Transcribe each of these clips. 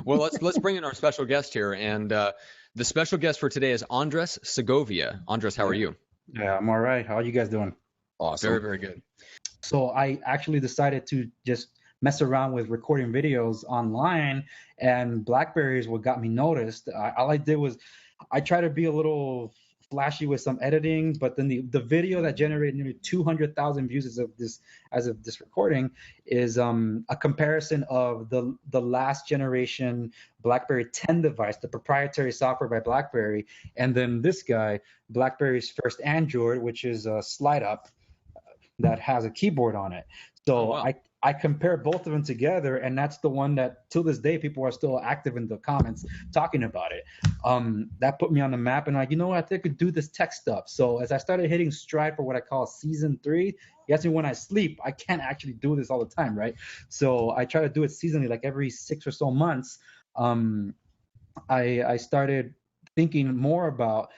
Well, let's bring in our special guest here, and the special guest for today is Andres Segovia. Andres, how are Yeah, you? yeah, I'm all right. How are you guys doing? Very, Awesome. very good. So I actually decided to just mess around with recording videos online, and BlackBerry is what got me noticed. All I did was I tried to be a little flashy with some editing, but then the video that generated nearly 200,000 views as of this recording is a comparison of the last generation BlackBerry 10 device, the proprietary software by BlackBerry, and then this guy, BlackBerry's first Android, which is a slide up that has a keyboard on it. Oh, So wow. I compare both of them together, and that's the one that till this day people are still active in the comments talking about it. That put me on the map, and like, you know what, I think I could do this tech stuff. So as I started hitting stride for what I call season 3, you ask me when I sleep, I can't actually do this all the time, right? So I try to do it seasonally, like every 6 or so months. Um, I started thinking more about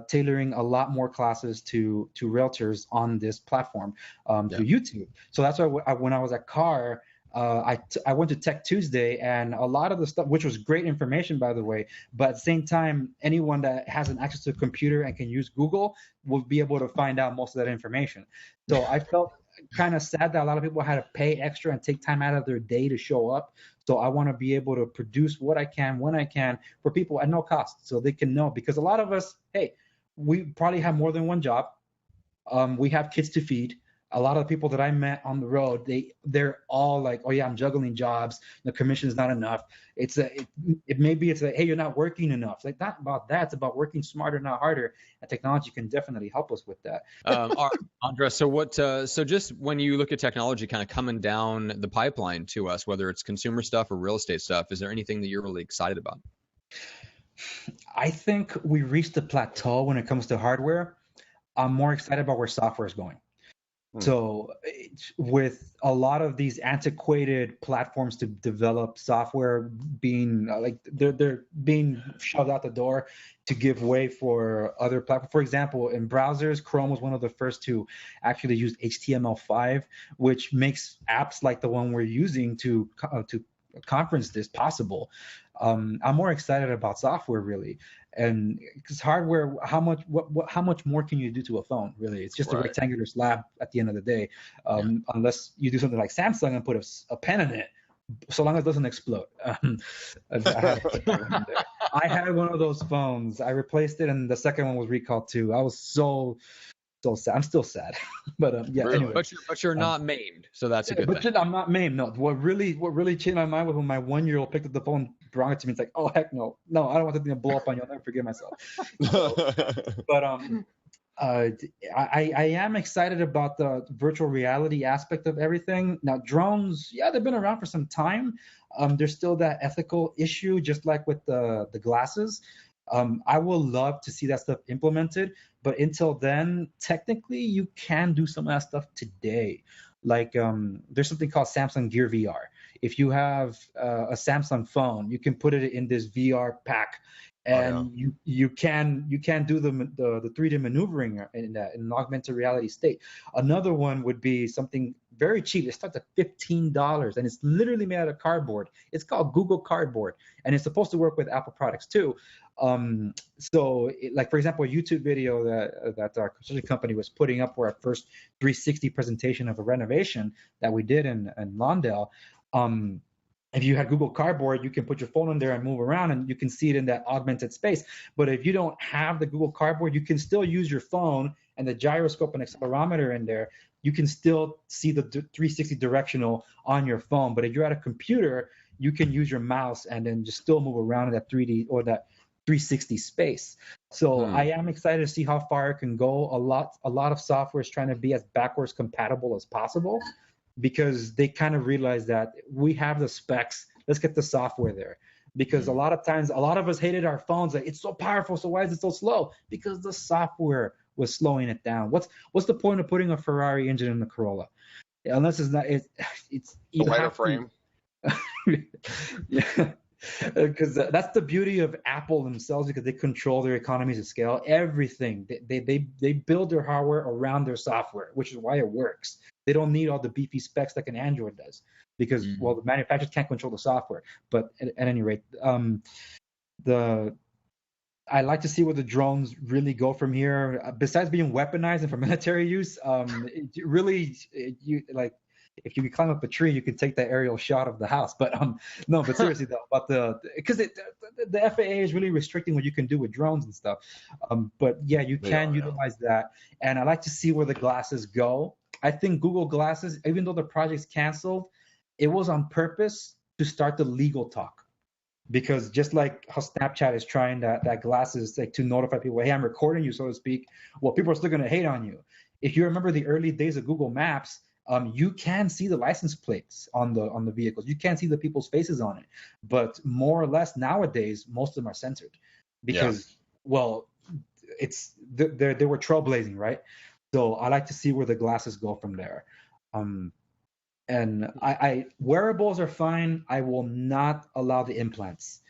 tailoring a lot more classes to realtors on this platform Yeah. through YouTube. So that's why when I was at CAR, I went to Tech Tuesday, and a lot of the stuff, which was great information, by the way, but at the same time, anyone that has an access to a computer and can use Google will be able to find out most of that information. So I felt kind of sad that a lot of people had to pay extra and take time out of their day to show up. So I want to be able to produce what I can when I can for people at no cost, so they can know. Because a lot of us, hey, we probably have more than one job. We have kids to feed. A lot of the people that I met on the road, they're all like, oh yeah, I'm juggling jobs. The commission is not enough. Maybe it's like, hey, you're not working enough. It's like, not about that. It's about working smarter, not harder. And technology can definitely help us with that. All right, Andres. So what? So just when you look at technology kind of coming down the pipeline to us, whether it's consumer stuff or real estate stuff, is there anything that you're really excited about? I think we reached a plateau when it comes to hardware. I'm more excited about where software is going. Hmm. So with a lot of these antiquated platforms to develop software being like they're being shoved out the door to give way for other platforms. For example, in browsers, Chrome was one of the first to actually use HTML5, which makes apps like the one we're using to conference this possible. I'm more excited about software really, and because hardware, how much more can you do to a phone? Really, it's just a Right. rectangular slab at the end of the day, unless you do something like Samsung and put a pen in it, so long as it doesn't explode. I had one of those phones. I replaced it, and the second one was recalled too. I was so sad. I'm still sad, but yeah. Really? Anyway, But you're not maimed, so that's a good but thing. I'm not maimed. No, what really changed my mind was when my 1-year-old picked up the phone, brought it to me. It's like, oh heck no, I don't want the thing to blow up on you. I'll never forgive myself. So, but I am excited about the virtual reality aspect of everything. Now, drones, yeah, they've been around for some time. There's still that ethical issue, just like with the glasses. I will love to see that stuff implemented, but until then, technically, you can do some of that stuff today. Like, there's something called Samsung Gear VR. If you have a Samsung phone, you can put it in this VR pack, Oh yeah. and you can do the 3D maneuvering in an augmented reality state. Another one would be something very cheap. It starts at $15, and it's literally made out of cardboard. It's called Google Cardboard, and it's supposed to work with Apple products too. Like for example, a YouTube video that our construction company was putting up for our first 360 presentation of a renovation that we did in Lawndale. If you had Google Cardboard, you can put your phone in there and move around, and you can see it in that augmented space. But if you don't have the Google Cardboard, you can still use your phone and the gyroscope and accelerometer in there. You can still see the 360 directional on your phone. But if you're at a computer, you can use your mouse and then just still move around in that 3D or that 360 space. So I am excited to see how far it can go. A lot of software is trying to be as backwards compatible as possible, because they kind of realize that we have the specs. Let's get the software there. Because a lot of times, a lot of us hated our phones. Like, it's so powerful, so why is it so slow? Because the software was slowing it down. What's the point of putting a Ferrari engine in the Corolla? Unless it's not, it's The you lighter have to. frame. Yeah. Because that's the beauty of Apple themselves, because they control their economies of scale. Everything they build their hardware around their software, which is why it works. They don't need all the beefy specs like an Android does. because, well, the manufacturers can't control the software. But at any rate, the I like to see where the drones really go from here. Besides being weaponized and for military use, you like, if you can climb up a tree, you can take that aerial shot of the house. But no, but seriously though, about because the FAA is really restricting what you can do with drones and stuff. But yeah, you can utilize that, and I like to see where the glasses go. I think Google Glasses, even though the project's canceled, it was on purpose to start the legal talk. Because just like how Snapchat is trying that glasses, like, to notify people, hey, I'm recording you, so to speak. Well, people are still going to hate on you. If you remember the early days of Google Maps, you can see the license plates on the vehicles. You can see the people's faces on it. But more or less nowadays, most of them are censored because, well, they were trailblazing, right? So I like to see where the glasses go from there. And I wearables are fine. I will not allow the implants.